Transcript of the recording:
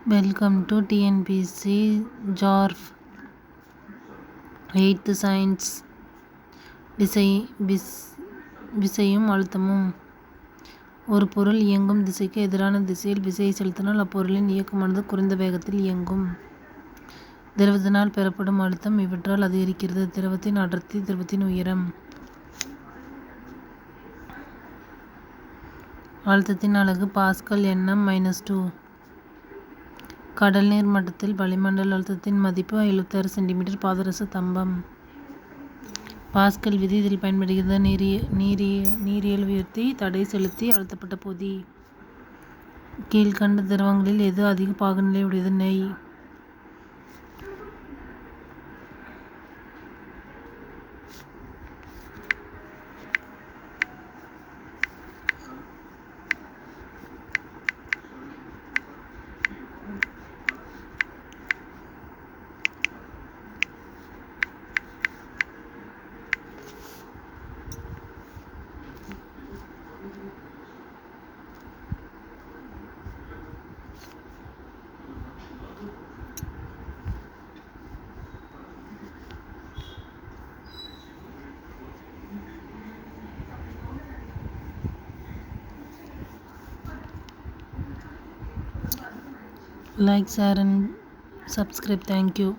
Welcome to TNPSC ஜார்ஃப் 8th science. விசையும் அழுத்தமும். ஒரு பொருள் இயங்கும் திசைக்கு எதிரான திசையில் விசையை செலுத்தினால் அப்பொருளின் இயக்கமானது குறைந்த வேகத்தில் இயங்கும். திரவத்தினால் பெறப்படும் அழுத்தம் இவற்றால் அதிகரிக்கிறது. திரவத்தின் அடர்த்தி, திரவத்தின் உயரம். அழுத்தத்தின் அலகு பாஸ்கல். nm-2. கடல் நீர் மட்டத்தில் வளிமண்டல அழுத்தத்தின் மதிப்பு 76 சென்டிமீட்டர். பாதரச தம்பம். பாஸ்கல் விதி இதில் பயன்படுகிறது. நீரியல் உயர்த்தி தடை செலுத்தி அழுத்தப்பட்ட பொதி. கீழ்கண்ட திரவங்களில் எது அதிக பாகுநிலை உடையது? நெய். Like, share and subscribe. Thank you.